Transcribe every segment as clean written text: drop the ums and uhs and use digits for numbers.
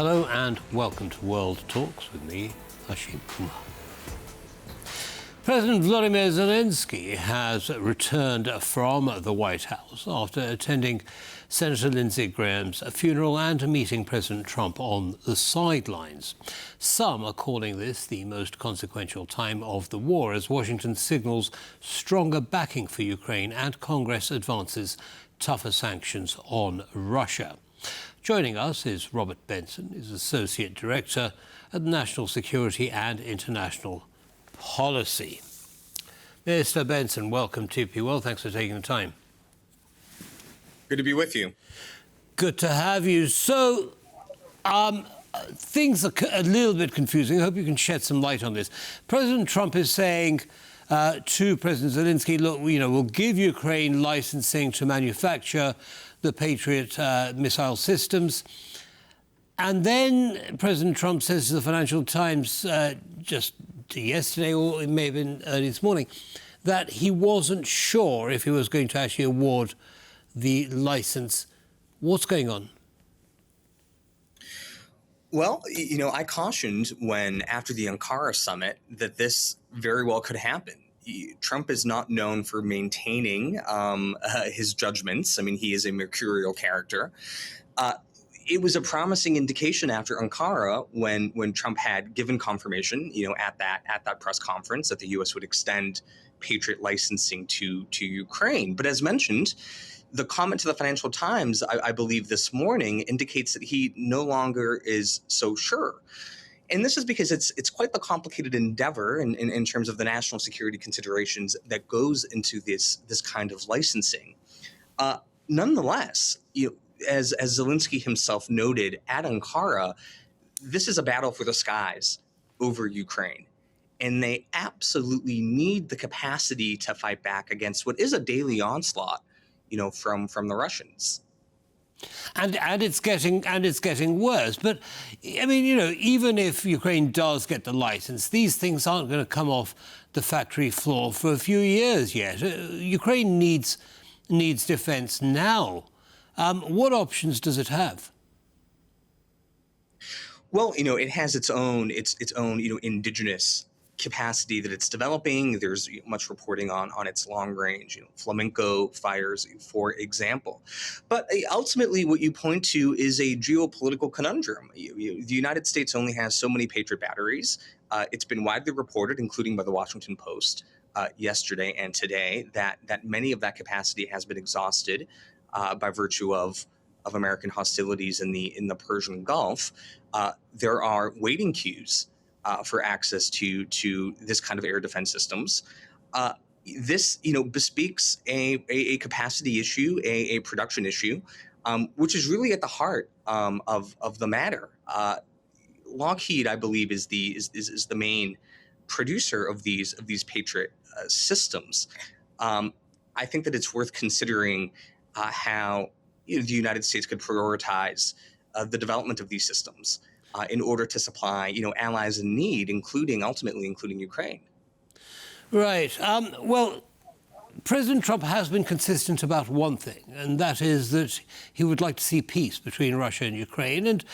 Hello and welcome to World Talks with me, Hashim Kumar. President Volodymyr Zelensky has returned from the White House after attending Senator Lindsey Graham's funeral and meeting President Trump on the sidelines. Some are calling this the most consequential time of the war as Washington signals stronger backing for Ukraine and Congress advances tougher sanctions on Russia. Joining us is Robert Benson, is Associate Director at National Security and International Policy. Mr. Benson, welcome to TP World. Thanks for taking the time. Good to be with you. Good to have you. So, things are a little bit confusing. I hope you can shed some light on this. President Trump is saying to President Zelensky, look, we'll give Ukraine licensing to manufacture the Patriot missile systems. And then President Trump says to the Financial Times just yesterday, or it may have been early this morning, that he wasn't sure if he was going to actually award the license. What's going on? Well, I cautioned after the Ankara summit that this very well could happen. Trump is not known for maintaining his judgments. I mean, he is a mercurial character. It was a promising indication after Ankara when Trump had given confirmation, at that press conference that the U.S. would extend Patriot licensing to Ukraine. But as mentioned, the comment to the Financial Times, I believe this morning, indicates that he no longer is so sure. And this is because it's quite the complicated endeavor in terms of the national security considerations that goes into this kind of licensing. Nonetheless, as Zelensky himself noted at Ankara, this is a battle for the skies over Ukraine. And they absolutely need the capacity to fight back against what is a daily onslaught, from the Russians. And it's getting worse. But I mean, even if Ukraine does get the license, these things aren't going to come off the factory floor for a few years yet. Ukraine needs defense now. What options does it have? Well, it has its own indigenous capacity that it's developing. There's much reporting on its long range, flamenco fires, for example. But ultimately, what you point to is a geopolitical conundrum. The United States only has so many Patriot batteries. It's been widely reported, including by the Washington Post yesterday and today, that many of that capacity has been exhausted by virtue of American hostilities in the Persian Gulf. There are waiting queues for access to this kind of air defense systems. This, bespeaks a capacity issue, a production issue, which is really at the heart of the matter. Lockheed, I believe, is the main producer of these Patriot systems. I think that it's worth considering how the United States could prioritize the development of these systems in order to supply, allies in need, ultimately including Ukraine. Right. Well, President Trump has been consistent about one thing, and that is that he would like to see peace between Russia and Ukraine. And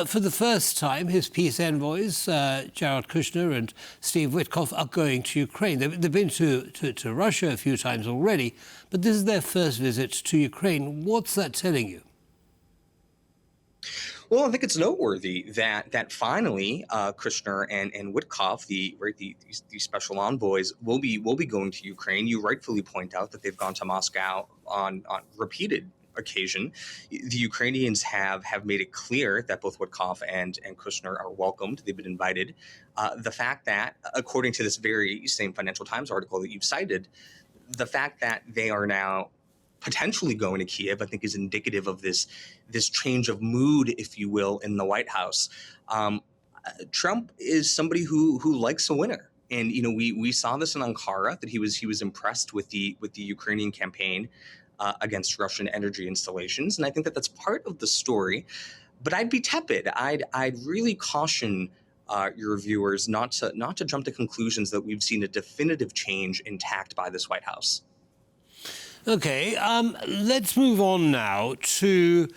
for the first time, his peace envoys, Jared Kushner and Steve Witkoff, are going to Ukraine. They've been to Russia a few times already, but this is their first visit to Ukraine. What's that telling you? Well, I think it's noteworthy that finally Kushner and Witkoff, the special envoys, will be going to Ukraine. You rightfully point out that they've gone to Moscow on repeated occasion. The Ukrainians have made it clear that both Witkoff and Kushner are welcomed. They've been invited. The fact that, according to this very same Financial Times article that you've cited, the fact that they are now potentially going to Kyiv, I think, is indicative of this change of mood, if you will, in the White House. Trump is somebody who likes a winner, and we saw this in Ankara, that he was impressed with the Ukrainian campaign against Russian energy installations, and I think that that's part of the story. But I'd be tepid. I'd really caution your viewers not to jump to conclusions that we've seen a definitive change in tact by this White House. Okay, let's move on now to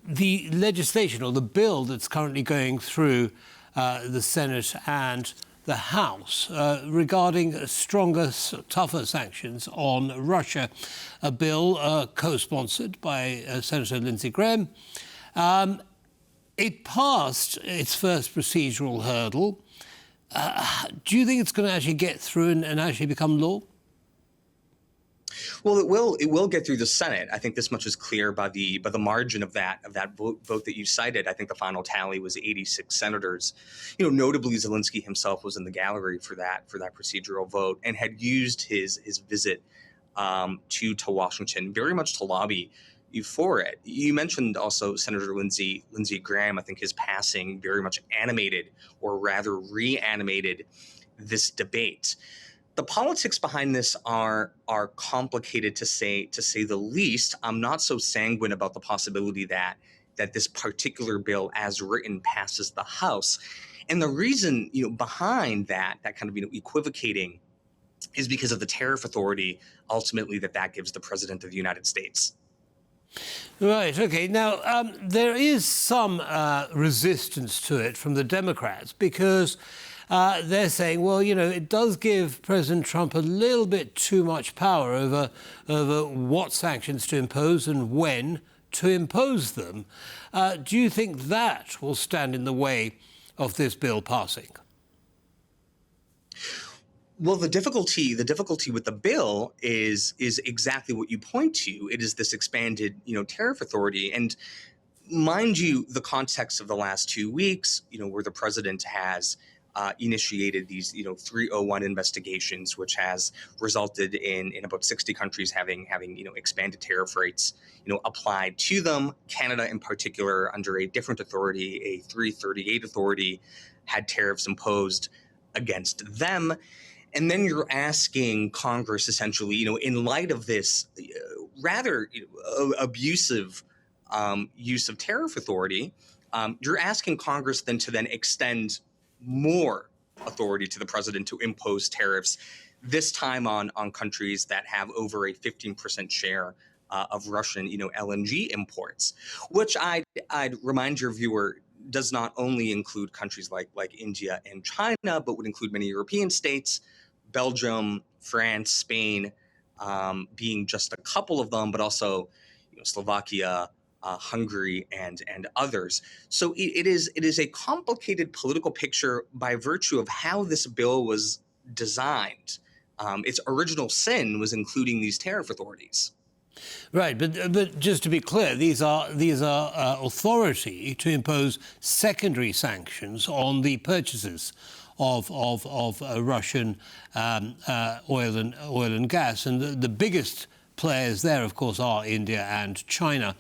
the legislation or the bill that's currently going through the Senate and the House regarding stronger, tougher sanctions on Russia, a bill co-sponsored by Senator Lindsey Graham. It passed its first procedural hurdle. Do you think it's going to actually get through and actually become law? Well, it will get through the Senate. I think this much is clear by the margin of that vote that you cited. I think the final tally was 86 senators. Notably, Zelensky himself was in the gallery for that procedural vote and had used his visit to Washington very much to lobby for it. You mentioned also Senator Lindsey Graham. I think his passing very much animated, or rather reanimated, this debate. The politics behind this are complicated to say the least. I'm not so sanguine about the possibility that this particular bill, as written, passes the House. And the reason behind that kind of equivocating is because of the tariff authority ultimately that gives the President of the United States. Right. OK. Now, there is some resistance to it from the Democrats because they're saying, well, it does give President Trump a little bit too much power over what sanctions to impose and when to impose them. Do you think that will stand in the way of this bill passing? Well, the difficulty with the bill is exactly what you point to. It is this expanded, tariff authority. And mind you, the context of the last 2 weeks, where the president has initiated these, 301 investigations, which has resulted in about 60 countries having expanded tariff rates, applied to them. Canada, in particular, under a different authority, a 338 authority, had tariffs imposed against them. And then you're asking Congress, essentially, in light of this rather abusive use of tariff authority, you're asking Congress to extend more authority to the president to impose tariffs, this time on countries that have over a 15% share of Russian, LNG imports, which I'd remind your viewer does not only include countries like India and China, but would include many European states, Belgium, France, Spain, being just a couple of them, but also Slovakia, Hungary, and others. So it is a complicated political picture by virtue of how this bill was designed. Its original sin was including these tariff authorities. Right, but just to be clear, these are authority to impose secondary sanctions on the purchases of Russian oil and gas, and the biggest players there, of course, are India and China.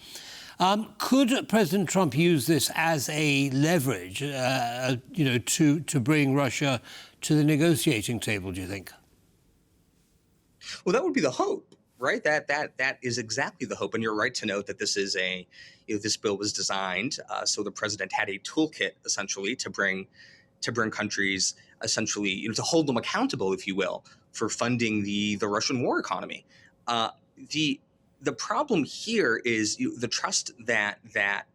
Could President Trump use this as a leverage, to bring Russia to the negotiating table? Do you think? Well, that would be the hope, right? That is exactly the hope, and you're right to note that this is this bill was designed so the president had a toolkit essentially to bring countries essentially to hold them accountable, if you will, for funding the Russian war economy. The problem here is the trust that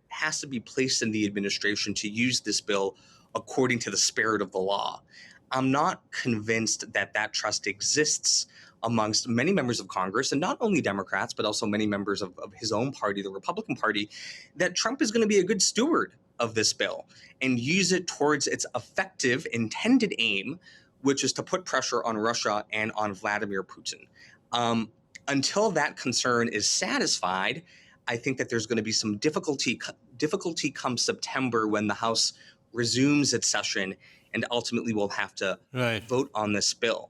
has to be placed in the administration to use this bill according to the spirit of the law. I'm not convinced that trust exists amongst many members of Congress, and not only Democrats, but also many members of his own party, the Republican Party, that Trump is going to be a good steward of this bill and use it towards its effective intended aim, which is to put pressure on Russia and on Vladimir Putin. Until that concern is satisfied, I think that there's going to be some difficulty come September when the House resumes its session, and ultimately we'll have to vote on this bill.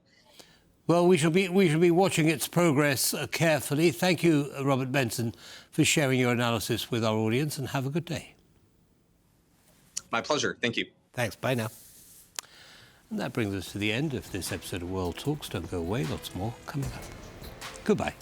Well, we shall be watching its progress carefully. Thank you, Robert Benson, for sharing your analysis with our audience, and have a good day. My pleasure. Thank you. Thanks. Bye now. And that brings us to the end of this episode of World Talks. Don't go away. Lots more coming up. Goodbye.